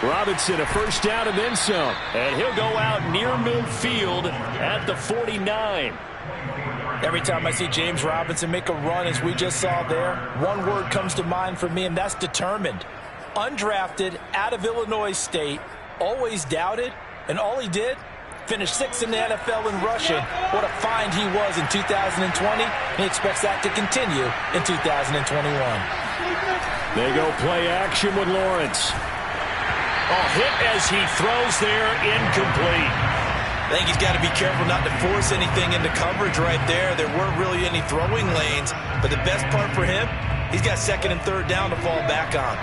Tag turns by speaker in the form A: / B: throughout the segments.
A: Robinson, a first down and then some. And he'll go out near midfield at the 49.
B: Every time I see James Robinson make a run, as we just saw there, one word comes to mind for me, and that's determined. Undrafted, out of Illinois State, always doubted, and all he did, finished 6th in the NFL in rushing. What a find he was in 2020. He expects that to continue in 2021.
A: They go play action with Lawrence. Hit as he throws there, incomplete.
B: I think he's got to be careful not to force anything into coverage right there. There weren't really any throwing lanes, but the best part for him, he's got 2nd and 3rd down to fall back on.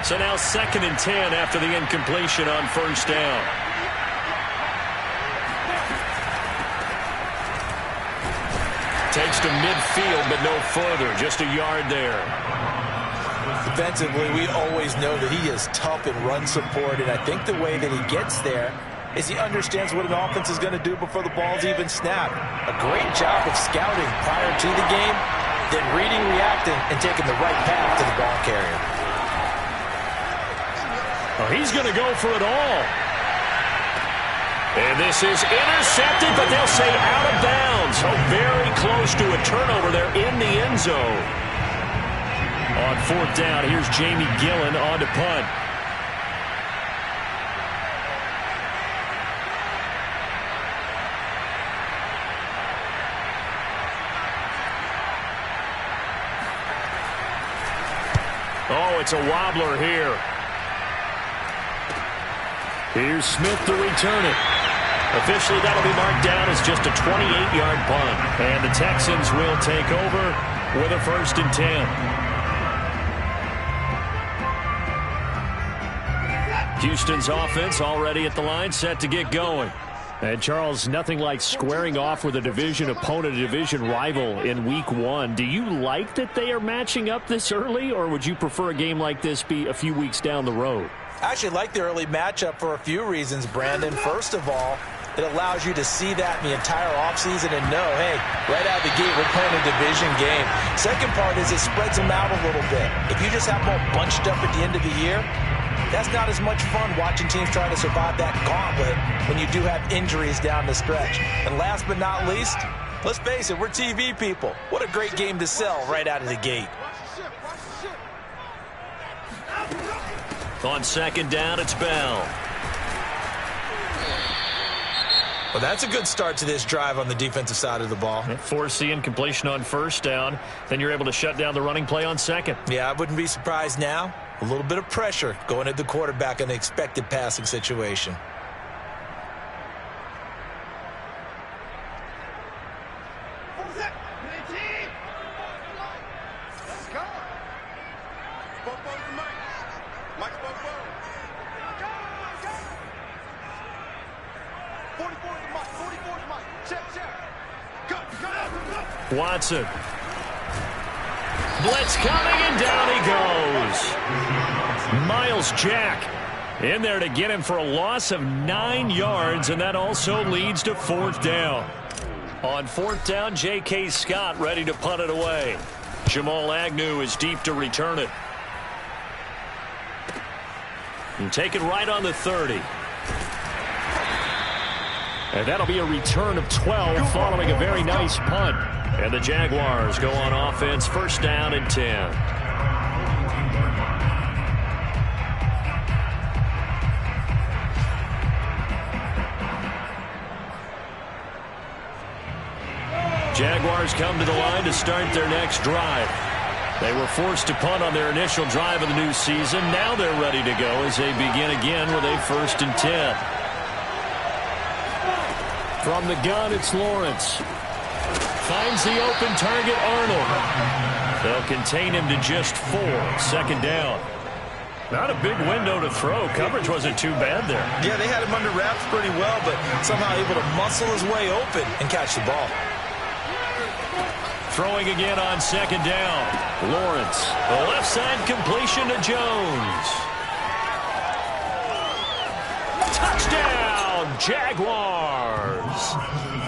A: So now 2nd and 10 after the incompletion on first down. Takes to midfield, but no further. Just a yard there.
B: Defensively, we always know that he is tough in run support, and I think the way that he gets there is he understands what an offense is going to do before the ball's even snapped. A great job of scouting prior to the game, then reading, reacting, and taking the right path to the ball carrier.
A: He's going to go for it all. And this is intercepted, but they'll say out of bounds. So very close to a turnover there in the end zone. On 4th down, here's Jamie Gillen on to punt. Oh, it's a wobbler here. Here's Smith to return it. Officially, that'll be marked down as just a 28-yard punt. And the Texans will take over with a 1st and 10. Houston's offense already at the line, set to get going. And, Charles, nothing like squaring off with a division opponent, a division rival in Week 1. Do you like that they are matching up this early, or would you prefer a game like this be a few weeks down the road?
B: I actually like the early matchup for a few reasons, Brandon. First of all, it allows you to see that in the entire offseason and know, hey, right out of the gate, we're playing a division game. Second part is it spreads them out a little bit. If you just have them all bunched up at the end of the year, that's not as much fun watching teams try to survive that gauntlet when you do have injuries down the stretch. And last but not least, let's face it, we're TV people. What a great game to sell right out of the gate.
A: On 2nd down, it's Bell.
B: Well, that's a good start to this drive on the defensive side of the ball.
A: Force the incompletion on 1st down. Then you're able to shut down the running play on 2nd.
B: Yeah, I wouldn't be surprised now. A little bit of pressure going at the quarterback in an expected passing situation.
A: Watson. Blitz coming, and down he goes. Miles Jack in there to get him for a loss of 9 yards, and that also leads to 4th down. On 4th down, J.K. Scott ready to punt it away. Jamal Agnew is deep to return it. And take it right on the 30. And that'll be a return of 12 following a very nice punt. And the Jaguars go on offense, 1st down and 10. Jaguars come to the line to start their next drive. They were forced to punt on their initial drive of the new season. Now they're ready to go as they begin again with a 1st and 10. From the gun, it's Lawrence. Finds the open target, Arnold. They'll contain him to just 4. 2nd down. Not a big window to throw. Coverage wasn't too bad there.
B: Yeah, they had him under wraps pretty well, but somehow able to muscle his way open and catch the ball.
A: Throwing again on 2nd down. Lawrence. The left side completion to Jones. Touchdown, Jaguars.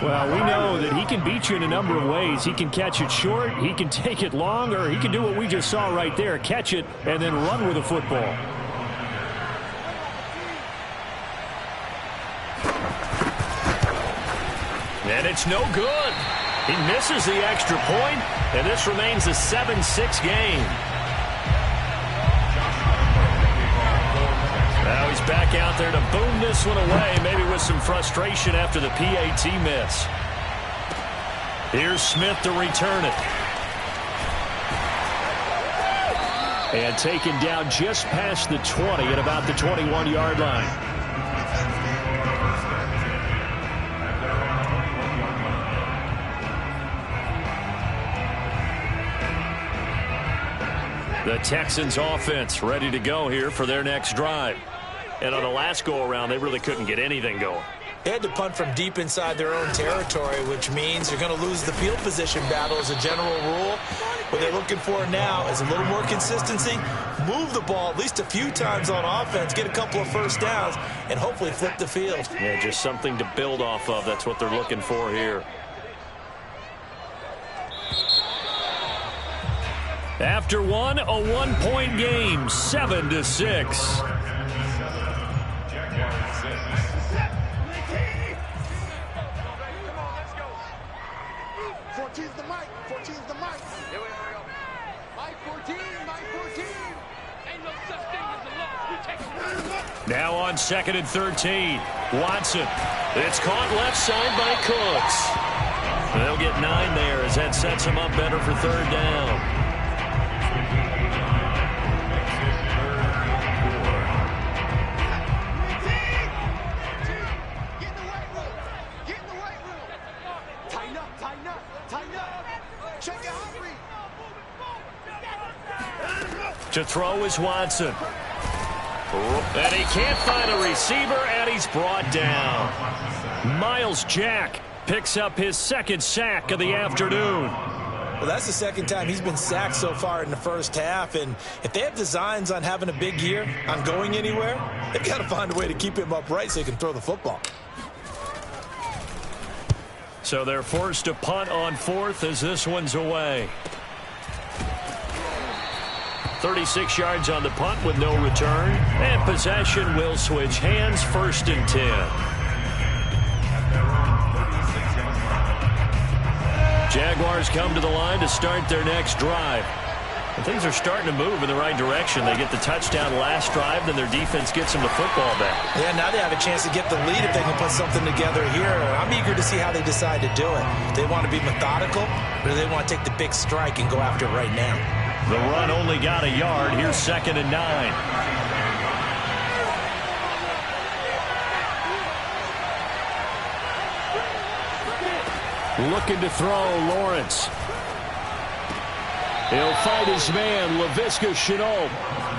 A: Well, we know that he can beat you in a number of ways. He can catch it short, he can take it long, or he can do what we just saw right there, catch it and then run with the football. And it's no good. He misses the extra point, and this remains a 7-6 game. Now he's back out there to boom this one away, maybe with some frustration after the PAT miss. Here's Smith to return it. And taken down just past the 20 at about the 21-yard line. The Texans offense ready to go here for their next drive. And on the last go-around, they really couldn't get anything going.
B: They had to punt from deep inside their own territory, which means you're going to lose the field position battle as a general rule. What they're looking for now is a little more consistency, move the ball at least a few times on offense, get a couple of first downs, and hopefully flip the field.
A: Yeah, just something to build off of. That's what they're looking for here. After one, a one-point game, 7-6. Now on 2nd and 13. Watson. It's caught left side by Cooks. They'll get 9 there as that sets them up better for 3rd down. To throw is Watson. And he can't find a receiver, and he's brought down. Miles Jack picks up his 2nd sack of the afternoon.
B: Well, that's the 2nd time he's been sacked so far in the first half, and if they have designs on having a big year, on going anywhere, they've got to find a way to keep him upright so he can throw the football.
A: So they're forced to punt on 4th as this one's away. 36 yards on the punt with no return. And possession will switch hands, 1st and 10. Jaguars come to the line to start their next drive. And things are starting to move in the right direction. They get the touchdown last drive, then their defense gets them the football back.
B: Yeah, now they have a chance to get the lead if they can put something together here. I'm eager to see how they decide to do it. Do they want to be methodical, or do they want to take the big strike and go after it right now?
A: The run only got a yard. Here's 2nd and 9. Looking to throw, Lawrence. He'll fight his man, Laviska Shenault.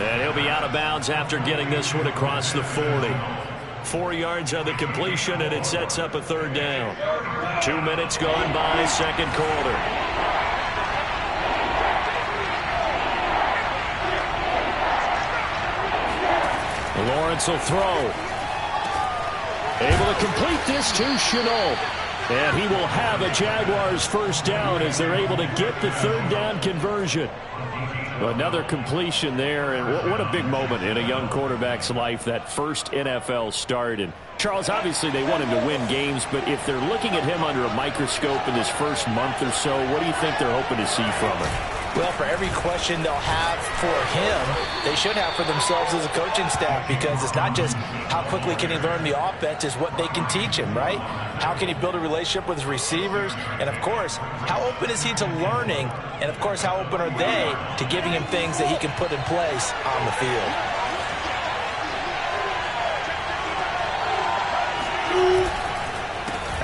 A: And he'll be out of bounds after getting this one across the 40. 4 yards on the completion, and it sets up a 3rd down. 2 minutes gone by, 2nd quarter. Lawrence will throw. Able to complete this to Shenault. And he will have a Jaguars 1st down as they're able to get the 3rd down conversion. Another completion there, and what a big moment in a young quarterback's life, that first NFL start. And Charles, obviously they want him to win games, but if they're looking at him under a microscope in this first month or so, what do you think they're hoping to see from him?
B: Well, for every question they'll have for him, they should have for themselves as a coaching staff, because it's not just how quickly can he learn the offense, it's what they can teach him, right? How can he build a relationship with his receivers? And, of course, how open is he to learning? And, of course, how open are they to giving him things that he can put in place on the field?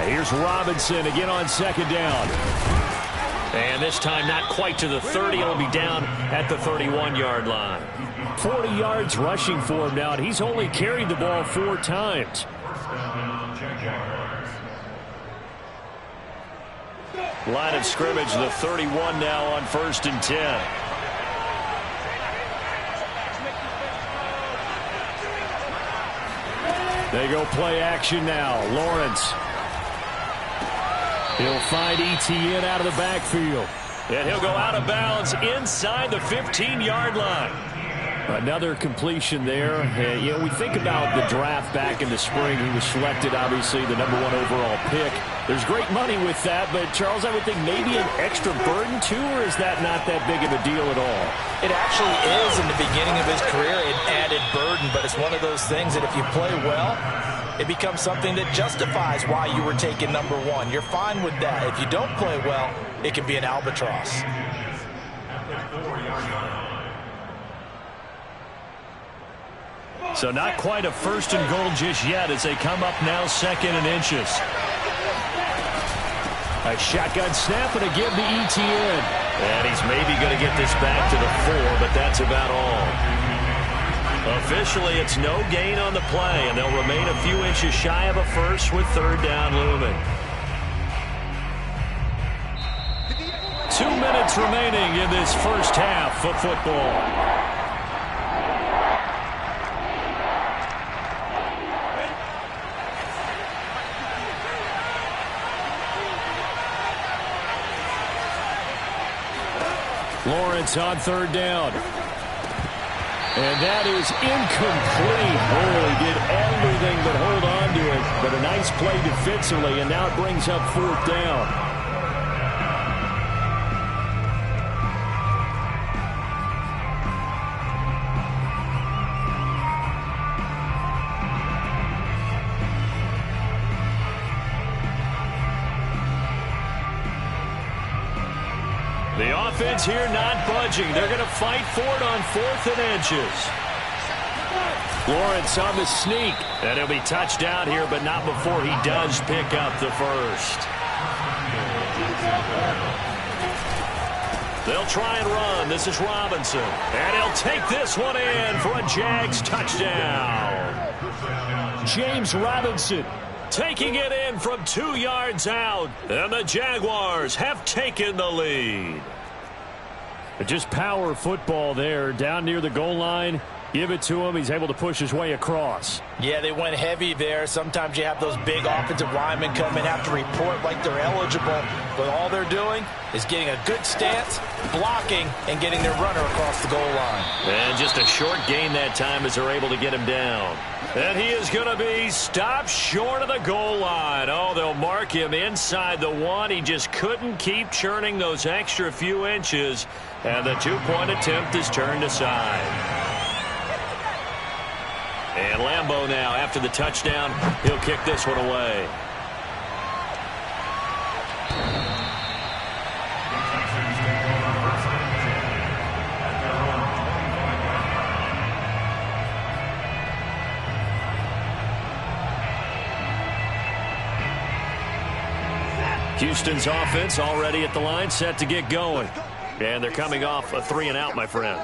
A: Here's Robinson again on 2nd down. And this time not quite to the 30. It'll be down at the 31-yard line. 40 yards rushing for him now, and he's only carried the ball 4 times. Line of scrimmage, the 31 now on 1st and 10. They go play action now. Lawrence. He'll find Etienne out of the backfield. And he'll go out of bounds inside the 15-yard line. Another completion there. We think about the draft back in the spring. He was selected, obviously, the #1 overall pick. There's great money with that, but Charles, I would think maybe an extra burden too, or is that not that big of a deal at all?
B: It actually is in the beginning of his career, an added burden, but it's one of those things that if you play well, it becomes something that justifies why you were taken number one. You're fine with that. If you don't play well, it can be an albatross.
A: So not quite a first and goal just yet as they come up now 2nd and inches. A shotgun snap and a give to ETN. And he's maybe going to get this back to the 4, but that's about all. Officially, it's no gain on the play, and they'll remain a few inches shy of a first with 3rd down looming. 2 minutes remaining in this first half of football. Lawrence on 3rd down. And that is incomplete. Oh, he did everything but hold on to it. But a nice play defensively, and now it brings up 4th down. The offense here not budging. They're going to fight for it on 4th and inches. Lawrence on the sneak. And he'll be touched down here, but not before he does pick up the first. They'll try and run. This is Robinson. And he'll take this one in for a Jags touchdown. James Robinson taking it in from 2 yards out. And the Jaguars have taken the lead. Just power football there down near the goal line. Give it to him. He's able to push his way across. Yeah, they went heavy there. Sometimes you have those big offensive linemen come and have to report like they're eligible. But all they're doing is getting a good stance, blocking, and getting their runner across the goal line. And just a short gain that time as they're able to get him down. And he is going to be stopped short of the goal line. Oh, they'll mark him inside the 1. He just couldn't keep churning those extra few inches. And the 2-point attempt is turned aside. And Lambeau now, after the touchdown, he'll kick this one away. Houston's offense already at the line, set to get going. And they're coming off a 3-and-out, my friend.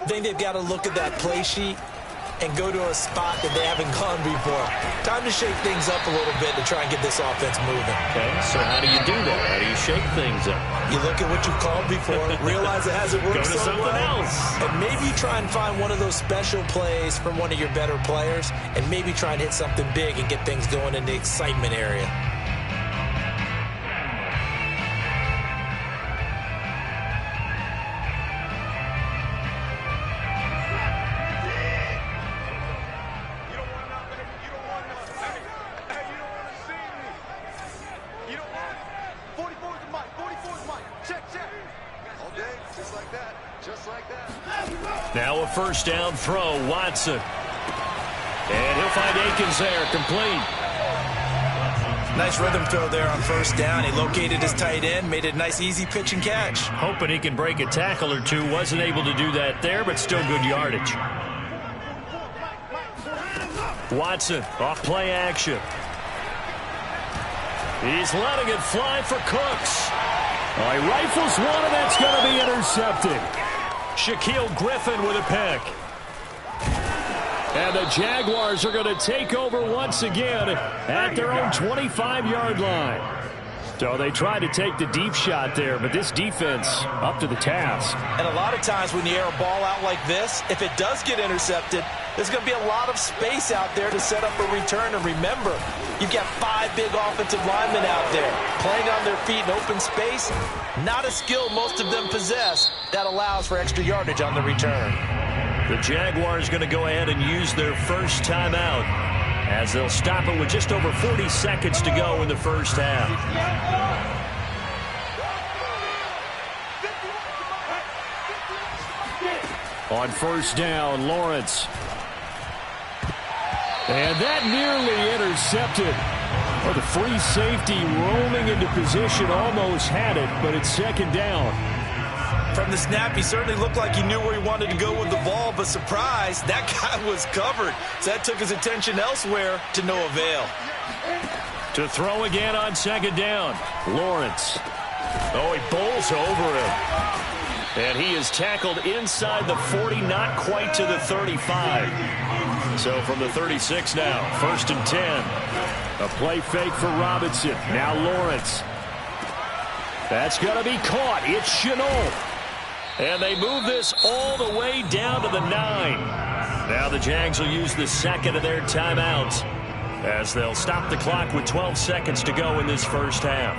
B: I think they've got to look at that play sheet and go to a spot that they haven't gone before. Time to shake things up a little bit to try and get this offense moving.
A: Okay, so how do you do that? How do you shake things up?
B: You look at what you've called before, realize it hasn't worked
A: so
B: well.
A: Go to something else.
B: And maybe you try and find one of those special plays from one of your better players, and maybe try and hit something big and get things going in the excitement area.
A: Now a first down throw, Watson. And he'll find Akins there, complete.
B: Nice rhythm throw there on first down. He located his tight end, made it a nice easy pitch and catch.
A: Hoping he can break a tackle or two. Wasn't able to do that there, but still good yardage. Watson off play action. He's letting it fly for Cooks. He rifles one, and that's going to be intercepted. Shaquille Griffin with a pick. And the Jaguars are going to take over once again at their own 25-yard line. So they tried to take the deep shot there, but this defense up to the task.
B: And a lot of times when you air a ball out like this, if it does get intercepted, there's going to be a lot of space out there to set up a return. And remember, you've got 5 big offensive linemen out there playing on their feet in open space. Not a skill most of them possess that allows for extra yardage on the return.
A: The Jaguars going to go ahead and use their first timeout as they'll stop it with just over 40 seconds to go in the first half. On first down, Lawrence. And that nearly intercepted. Oh, the free safety roaming into position almost had it, but it's second down.
B: From the snap, he certainly looked like he knew where he wanted to go with the ball, but surprise, that guy was covered. So that took his attention elsewhere to no avail.
A: To throw again on second down, Lawrence. Oh, he bowls over him. And he is tackled inside the 40, not quite to the 35. So from the 36 now, first and 10. A play fake for Robinson. Now Lawrence. That's going to be caught. It's Chenault. And they move this all the way down to the 9. Now the Jags will use the second of their timeouts as they'll stop the clock with 12 seconds to go in this first half.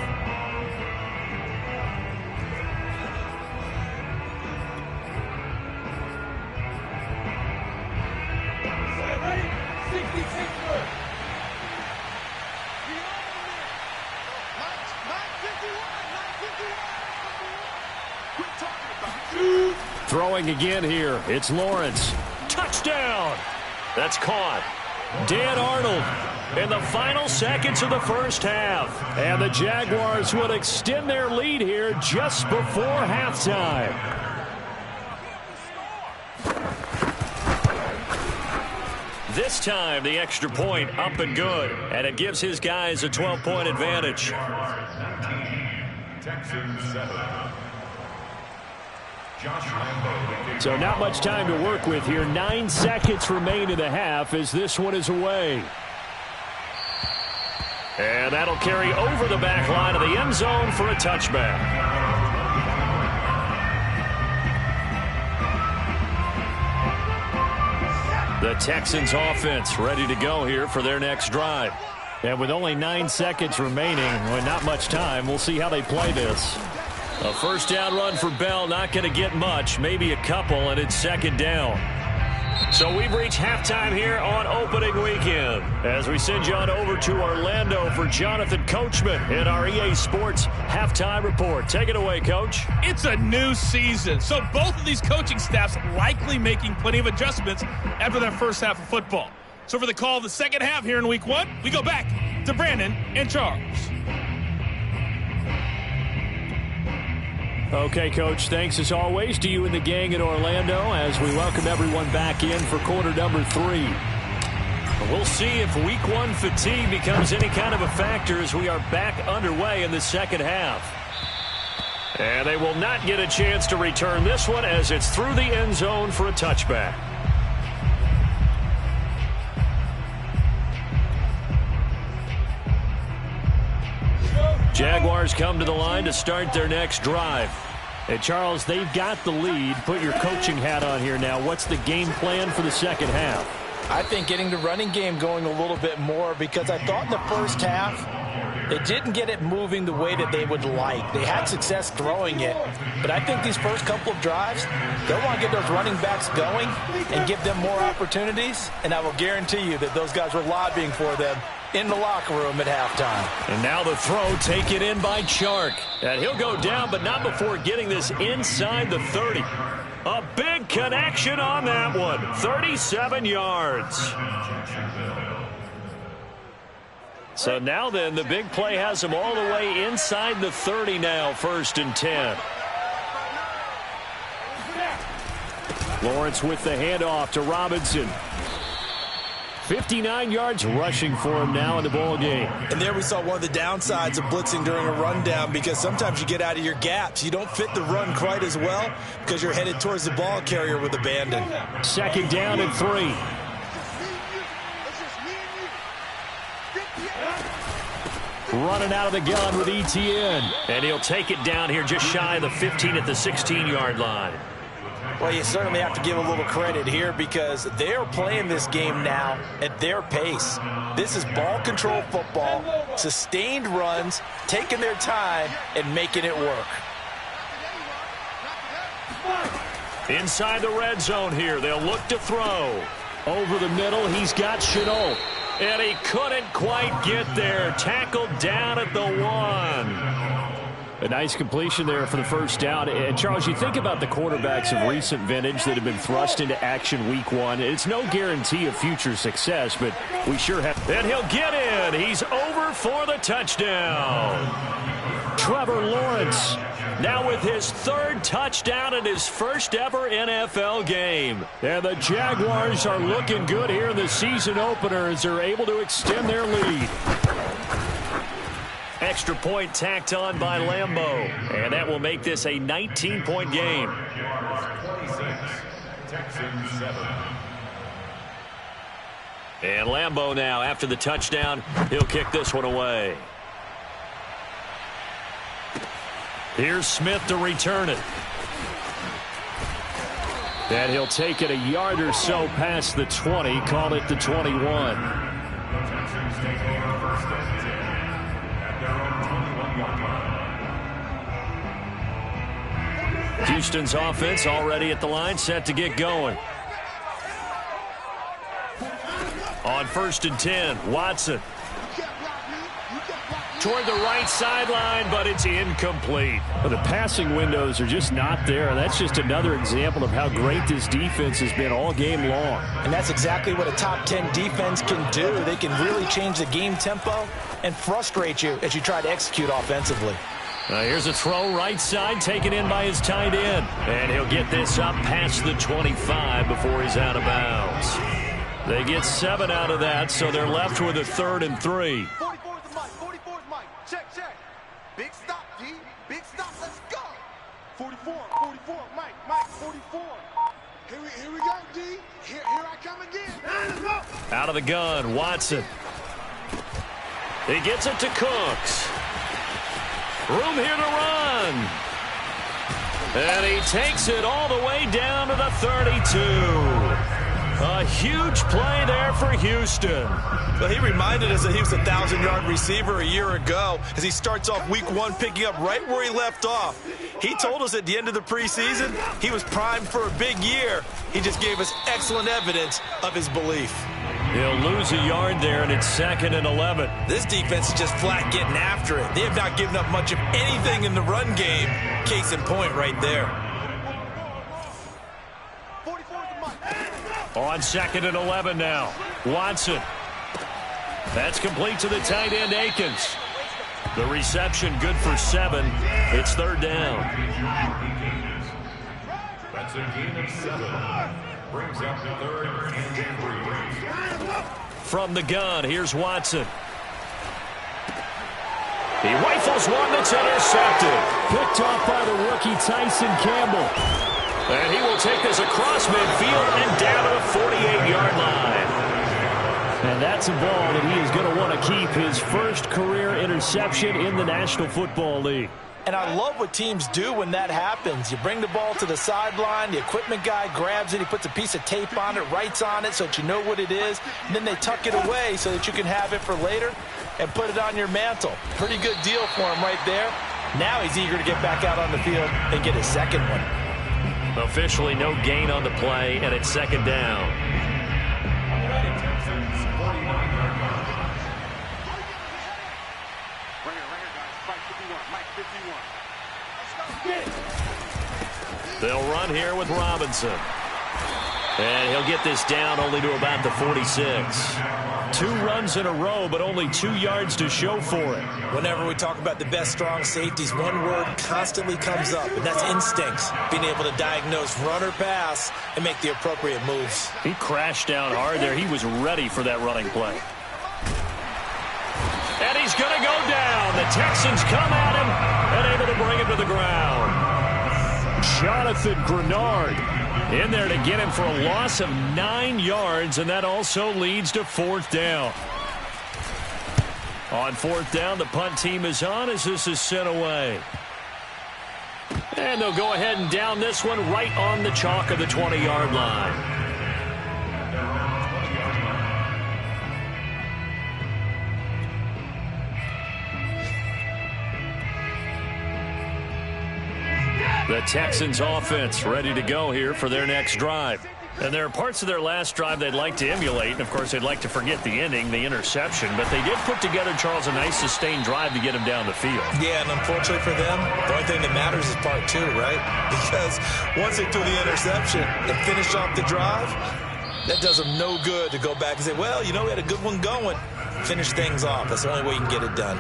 A: Throwing again here. It's Lawrence. Touchdown. That's caught. Dan Arnold in the final seconds of the first half. And the Jaguars will extend their lead here just before halftime. This time, the extra point up and good. And it gives his guys a 12-point advantage. So not much time to work with here. 9 seconds remain in the half as this one is away. And that'll carry over the back line of the end zone for a touchback. The Texans offense ready to go here for their next drive. And with only 9 seconds remaining, well, not much time, we'll see how they play this. A first down run for Bell, not going to get much, maybe a couple, and it's second down. So we've reached halftime here on opening weekend as we send you on over to Orlando for Jonathan Coachman in our EA Sports Halftime Report. Take it away, Coach.
C: It's a new season, so both of these coaching staffs likely making plenty of adjustments after that first half of football. So for the call of the second half here in Week 1, we go back to Brandon and Charles.
A: Okay, Coach, thanks as always to you and the gang in Orlando as we welcome everyone back in for quarter number 3. We'll see if Week 1 fatigue becomes any kind of a factor as we are back underway in the second half. And they will not get a chance to return this one as it's through the end zone for a touchback. Jaguars come to the line to start their next drive. And Charles, they've got the lead. Put your coaching hat on here now. What's the game plan for the second half?
B: I think getting the running game going a little bit more because I thought in the first half they didn't get it moving the way that they would like. They had success throwing it, but I think these first couple of drives, they'll want to get those running backs going and give them more opportunities, and I will guarantee you that those guys were lobbying for them in the locker room at halftime.
A: And now the throw taken in by Chark. And he'll go down, but not before getting this inside the 30. A big connection on that one. 37 yards. So now then, the big play has him all the way inside the 30 now, first and 10. Lawrence with the handoff to Robinson. 59 yards rushing for him now in the ball game.
B: And there we saw one of the downsides of blitzing during a rundown because sometimes you get out of your gaps. You don't fit the run quite as well because you're headed towards the ball carrier with abandon.
A: Second down and 3. Running out of the gun with ETN. And he'll take it down here just shy of the 15 at the 16-yard line.
B: Well, you certainly have to give a little credit here because they're playing this game now at their pace. This is ball control football, sustained runs, taking their time and making it work.
A: Inside the red zone here, they'll look to throw. Over the middle, he's got Chenault. And he couldn't quite get there. Tackled down at the 1.
D: A nice completion there for the first down. And, Charles, you think about the quarterbacks of recent vintage that have been thrust into action week 1. It's no guarantee of future success, but we sure have.
A: And he'll get in. He's over for the touchdown. Trevor Lawrence now with his 3rd touchdown in his first ever NFL game.
D: And the Jaguars are looking good here in the season opener as they're able to extend their lead.
A: Extra point tacked on by Lambeau. And that will make this a 19-point game.
E: 26, Texans 7.
A: And Lambeau now, after the touchdown, he'll kick this one away. Here's Smith to return it.
D: And he'll take it a yard or so past the 20, call it the 21.
A: Houston's offense already at the line, set to get going. On 1st and 10, Watson. Toward the right sideline, but it's incomplete.
D: Well, the passing windows are just not there. And that's just another example of how great this defense has been all game long.
B: And that's exactly what a top 10 defense can do. They can really change the game tempo and frustrate you as you try to execute offensively.
A: Here's a throw right side taken in by his tight end. And he'll get this up past the 25 before he's out of bounds. They get 7 out of that, so they're left with a 3rd and 3.
F: 44 is the mic. 44 is Mike. Check, check. Big stop, D. Big stop. Let's go. 44, 44. Mike, 44. Here we go, D. Here I come again. Let's go.
A: Out of the gun, Watson. He gets it to Cooks. Room here to run. And he takes it all the way down to the 32. A huge play there for Houston.
B: Well, he reminded us that he was a 1,000-yard receiver a year ago as he starts off week 1 picking up right where he left off. He told us at the end of the preseason he was primed for a big year. He just gave us excellent evidence of his belief.
A: He'll lose a yard there, and it's 2nd and 11.
B: This defense is just flat getting after it. They have not given up much of anything in the run game. Case in point right there.
F: 44 is the mic.
A: On 2nd and 11 now. Watson. That's complete to the tight end, Akins. The reception good for 7. It's 3rd down.
E: That's a gain of 7. Brings up 3rd and 3.
A: From the gun, here's Watson. He rifles one that's intercepted.
D: Picked off by the rookie Tyson Campbell.
A: And he will take this across midfield and down to the 48-yard line.
D: And that's a ball that he is going to want to keep, his first career interception in the National Football League.
B: And I love what teams do when that happens. You bring the ball to the sideline, the equipment guy grabs it, he puts a piece of tape on it, writes on it so that you know what it is, and then they tuck it away so that you can have it for later and put it on your mantle. Pretty good deal for him right there. Now he's eager to get back out on the field and get his 2nd one.
A: Officially no gain on the play, and it's 2nd down. They'll run here with Robinson. And he'll get this down only to about the 46.
D: 2 runs in a row, but only 2 yards to show for it.
B: Whenever we talk about the best strong safeties, one word constantly comes up, and that's instincts. Being able to diagnose run or pass and make the appropriate moves.
D: He crashed down hard there. He was ready for that running play.
A: And he's going to go down. The Texans come at him and able to bring him to the ground.
D: Jonathan Grenard
A: in there to get him for a loss of 9 yards, and that also leads to 4th down. On 4th down, the punt team is on as this is sent away. And they'll go ahead and down this one right on the chalk of the 20-yard line. The Texans offense ready to go here for their next drive. And there are parts of their last drive they'd like to emulate. And, of course, they'd like to forget the ending, the interception. But they did put together, Charles, a nice sustained drive to get him down the field.
B: Yeah, and unfortunately for them, the only thing that matters is part two, right? Because once they threw the interception and finished off the drive, that does them no good to go back and say, well, you know, we had a good one going. Finish things off. That's the only way you can get it done.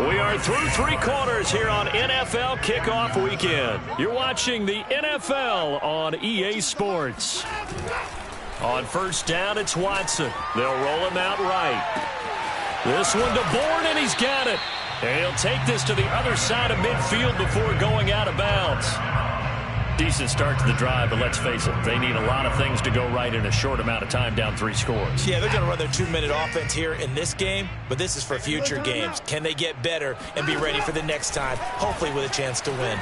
A: We are through 3 quarters here on NFL Kickoff Weekend. You're watching the NFL on EA Sports. On first down, it's Watson. They'll roll him out right. This one to Bourne, and he's got it. And he'll take this to the other side of midfield before going out of bounds. Decent start to the drive, but let's face it, they need a lot of things to go right in a short amount of time, down 3 scores.
B: Yeah, they're going to run their 2-minute offense here in this game, but this is for future games. Can they get better and be ready for the next time, hopefully with a chance to win?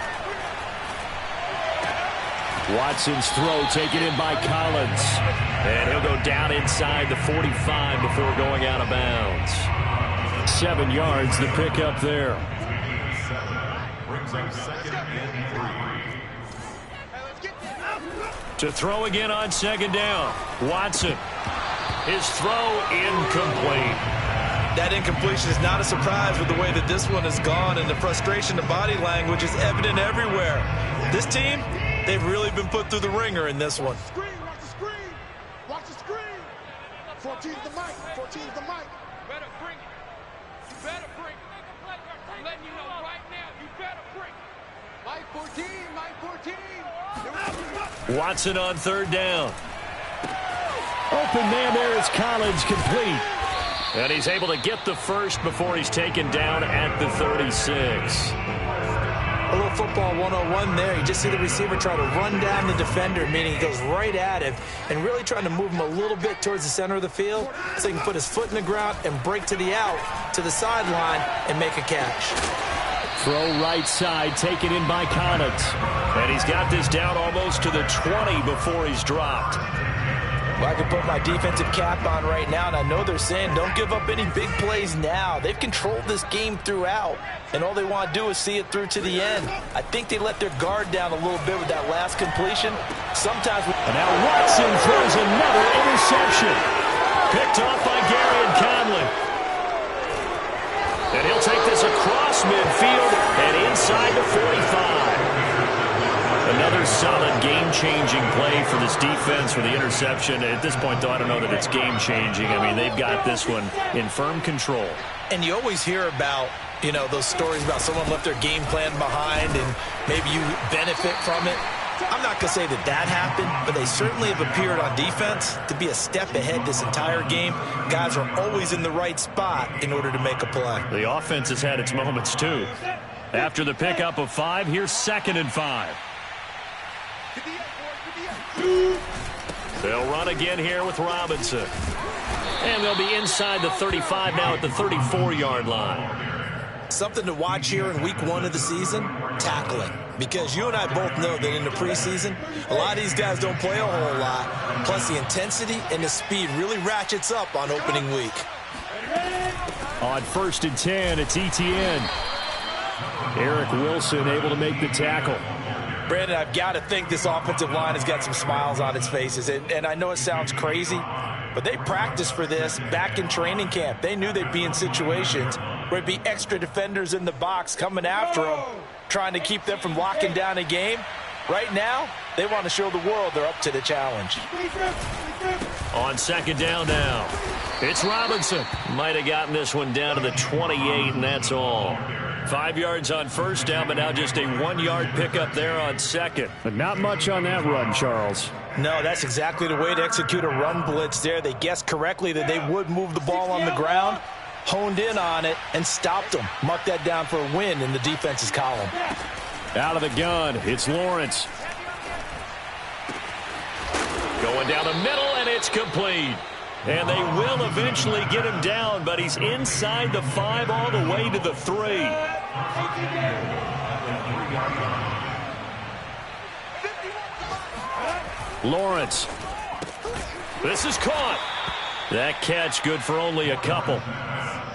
D: Watson's throw taken in by Collins.
A: And he'll go down inside the 45 before going out of bounds.
D: 7 yards, the pickup there.
E: Brings up 2nd and 3.
A: To throw again on 2nd down. Watson. His throw incomplete.
B: That incompletion is not a surprise with the way that this one has gone, and the frustration, the body language is evident everywhere. This team, they've really been put through the ringer in this one.
F: Screen, watch the screen. Watch the screen. 14's the mic. 14's the mic.
G: Better bring it. You better bring it. I'm letting you know right now, you better bring it.
F: Mike 14, Mike 14.
A: Watson on 3rd down.
D: Open man there is Collins, complete.
A: And he's able to get the first before he's taken down at the 36.
B: A little football 101 there. You just see the receiver try to run down the defender, meaning he goes right at him and really trying to move him a little bit towards the center of the field so he can put his foot in the ground and break to the out, to the sideline, and make a catch.
D: Throw right side, taken in by Collins.
A: And he's got this down almost to the 20 before he's dropped.
B: Well, I can put my defensive cap on right now, and I know they're saying don't give up any big plays now. They've controlled this game throughout, and all they want to do is see it through to the end. I think they let their guard down a little bit with that last completion. Sometimes.
D: And now Watson throws another interception.
A: Picked off by Gary and Conley. And he'll take this across midfield and inside the 45. Another solid game-changing play for this defense for the interception. At this point, though, I don't know that it's game-changing. I mean, they've got this one in firm control.
B: And you always hear about, you know, those stories about someone left their game plan behind and maybe you benefit from it. I'm not going to say that that happened, but they certainly have appeared on defense to be a step ahead this entire game. Guys are always in the right spot in order to make a play.
A: The offense has had its moments, too. After the pickup of 5, here's 2nd and 5. They'll run again here with Robinson. And they'll be inside the 35 now at the 34-yard line.
B: Something to watch here in week 1 of the season, tackling. Because you and I both know that in the preseason, a lot of these guys don't play a whole lot. Plus the intensity and the speed really ratchets up on opening week.
D: On 1st and 10, it's ETN. Eric Wilson able to make the tackle.
B: Brandon, I've got to think this offensive line has got some smiles on its faces. And I know it sounds crazy, but they practiced for this back in training camp. They knew they'd be in situations where it'd be extra defenders in the box coming after them, trying to keep them from locking down a game. Right now, they want to show the world they're up to the challenge.
A: On 2nd down now, it's Robinson. Might have gotten this one down to the 28, and that's all. 5 yards on 1st down, but now just a 1-yard pickup there on 2nd.
D: But not much on that run, Charles.
B: No, that's exactly the way to execute a run blitz there. They guessed correctly that they would move the ball on the ground, honed in on it, and stopped them. Mark that down for a win in the defense's column.
D: Out of the gun, it's Lawrence.
A: Going down the middle, and it's complete. And they will eventually get him down, but he's inside the 5 all the way to the 3. Lawrence. This is caught. That catch good for only a couple.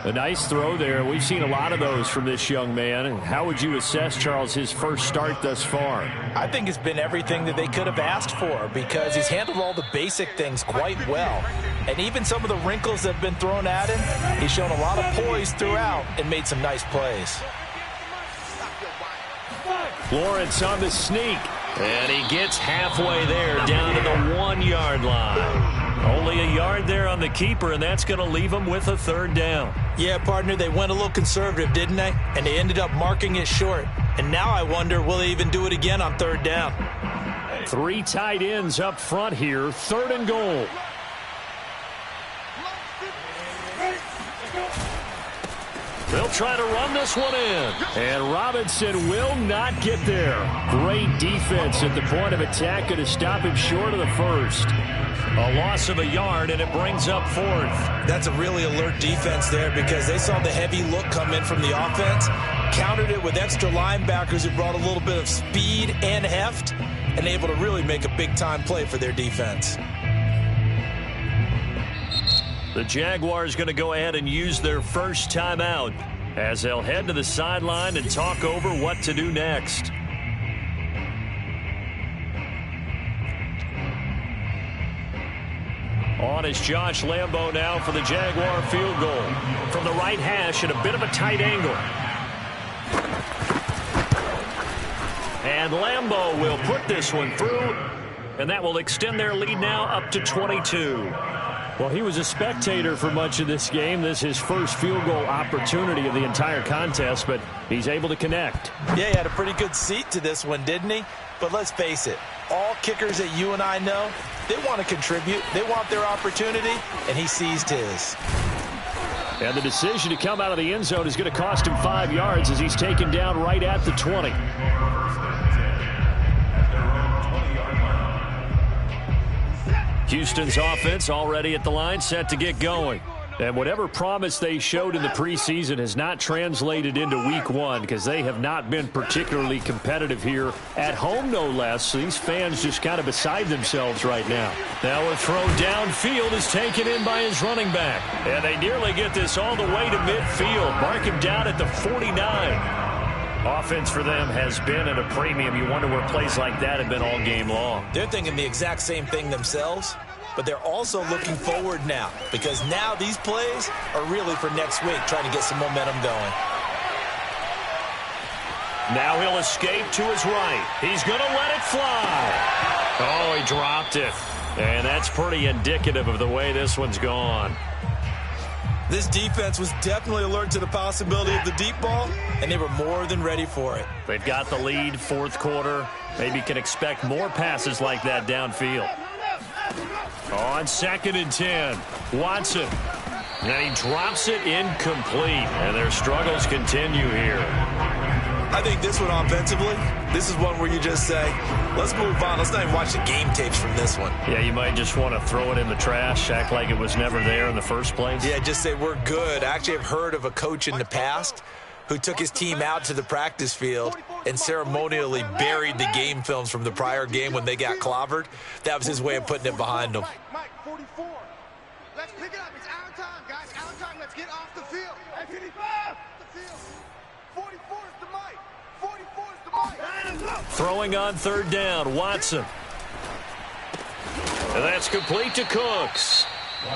D: A nice throw there. We've seen a lot of those from this young man. How would you assess, Charles, his first start thus far?
B: I think it's been everything that they could have asked for because he's handled all the basic things quite well. And even some of the wrinkles that have been thrown at him, he's shown a lot of poise throughout and made some nice plays.
D: Lawrence on the sneak. And he gets halfway there down to the 1-yard line. Only a yard there on the keeper, and that's going to leave him with a third down.
B: Yeah, partner, they went a little conservative, didn't they? And they ended up marking it short. And now I wonder, will they even do it again on third down?
D: 3 tight ends up front here, 3rd and goal. They'll try to run this one in. And Robinson will not get there. Great defense at the point of attack, going to stop him short of the first.
A: A loss of a yard, and it brings up 4th.
B: That's a really alert defense there because they saw the heavy look come in from the offense, countered it with extra linebackers who brought a little bit of speed and heft, and able to really make a big-time play for their defense.
A: The Jaguars going to go ahead and use their first timeout as they'll head to the sideline and talk over what to do next. On is Josh Lambo now for the Jaguar field goal. From the right hash at a bit of a tight angle. And Lambo will put this one through, and that will extend their lead now up to 22.
D: Well, he was a spectator for much of this game. This is his first field goal opportunity of the entire contest, but he's able to connect.
B: Yeah, he had a pretty good seat to this one, didn't he? But let's face it, all kickers that you and I know, they want to contribute. They want their opportunity, and he seized his.
D: And the decision to come out of the end zone is going to cost him 5 yards as he's taken down right at the 20. Houston's offense already at the line, set to get going. And whatever promise they showed in the preseason has not translated into week 1 because they have not been particularly competitive here at home, no less. So these fans just kind of beside themselves right now.
A: Now a throw downfield is taken in by his running back. And they nearly get this all the way to midfield. Mark him down at the 49. Offense for them has been at a premium. You wonder where plays like that have been all game long.
B: They're thinking the exact same thing themselves, but they're also looking forward now because now these plays are really for next week, trying to get some momentum going.
A: Now he'll escape to his right. He's going to let it fly. Oh, he dropped it. And that's pretty indicative of the way this one's gone.
B: This defense was definitely alert to the possibility of the deep ball, and they were more than ready for it.
A: They've got the lead, 4th quarter. Maybe can expect more passes like that downfield. On 2nd and 10, Watson. And he drops it incomplete, and their struggles continue here.
B: I think this one offensively, this is one where you just say, let's move on. Let's not even watch the game tapes from this one.
A: Yeah, you might just want to throw it in the trash, act like it was never there in the first place.
B: Yeah, just say we're good. I actually have heard of a coach in the past who took his team out to the practice field and ceremonially buried the game films from the prior game when they got clobbered. That was his way of putting it behind them.
F: Mike, 44. Let's pick it up. It's our time, guys. Our time. Let's get off the field. Hey, 55. The field. 44 is the Mike. 44 is the Mike.
A: Throwing on 3rd down, Watson. And that's complete to Cooks.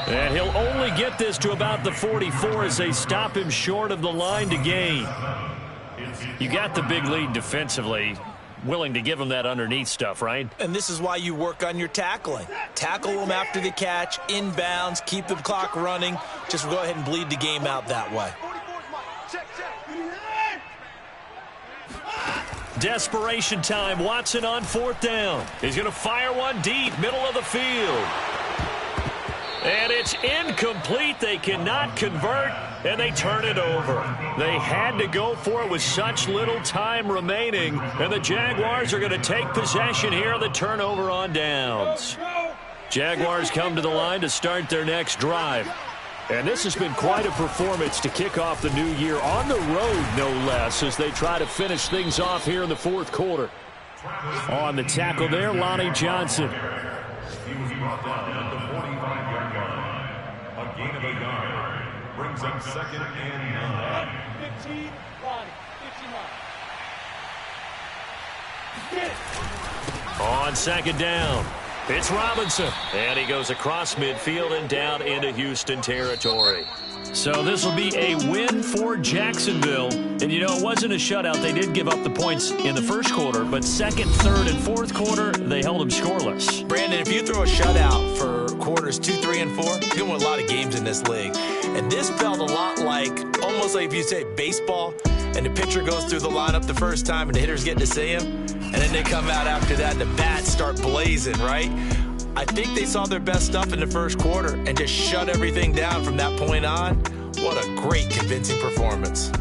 A: And he'll only get this to about the 44 as they stop him short of the line to gain. You got the big lead defensively. Willing to give him that underneath stuff, right?
B: And this is why you work on your tackling. Tackle them after the catch, inbounds, keep the clock running. Just go ahead and bleed the game out that way.
F: 44 is Mike. Check.
A: Desperation time. Watson on 4th down. He's going to fire one deep, middle of the field. And it's incomplete. They cannot convert, and they turn it over. They had to go for it with such little time remaining, and the Jaguars are going to take possession here on the turnover on downs. Jaguars come to the line to start their next drive. And this has been quite a performance to kick off the new year on the road, no less, as they try to finish things off here in the 4th quarter. On the tackle there, Lonnie Johnson.
E: He was brought down at the 45-yard line. A gain of a yard. brings up 2nd and 9.
G: 15, Lonnie, 59.
A: On 2nd down, it's Robinson. And he goes across midfield and down into Houston territory. So this will be a win for Jacksonville. And, you know, it wasn't a shutout. They did give up the points in the first quarter, but second, third, and fourth quarter, they held them scoreless.
B: Brandon, if you throw a shutout for quarters 2, 3, and 4, you're going to win a lot of games in this league. And this felt a lot like, almost like if you say baseball, and the pitcher goes through the lineup the first time and the hitters get to see him, and then they come out after that and the bats start blazing, right? I think they saw their best stuff in the first quarter and just shut everything down from that point on. What a great, convincing performance.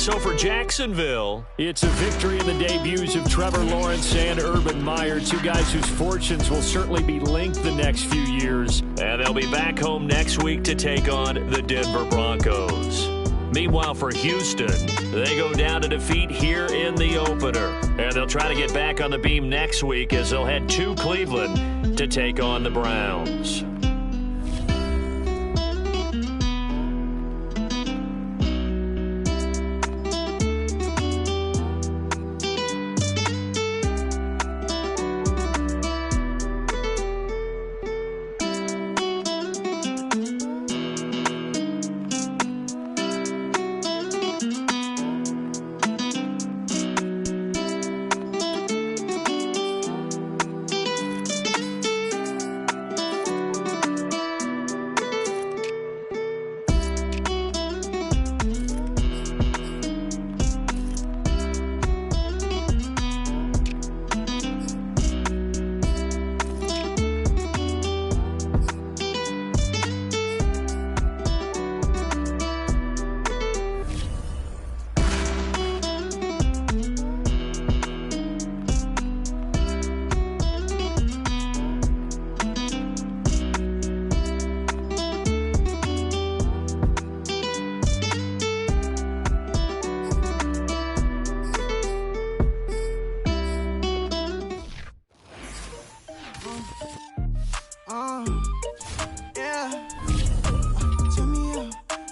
A: So for Jacksonville, it's a victory in the debuts of Trevor Lawrence and Urban Meyer, two guys whose fortunes will certainly be linked the next few years. And they'll be back home next week to take on the Denver Broncos. Meanwhile, for Houston, they go down to defeat here in the opener. And they'll try to get back on the beam next week as they'll head to Cleveland to take on the Browns.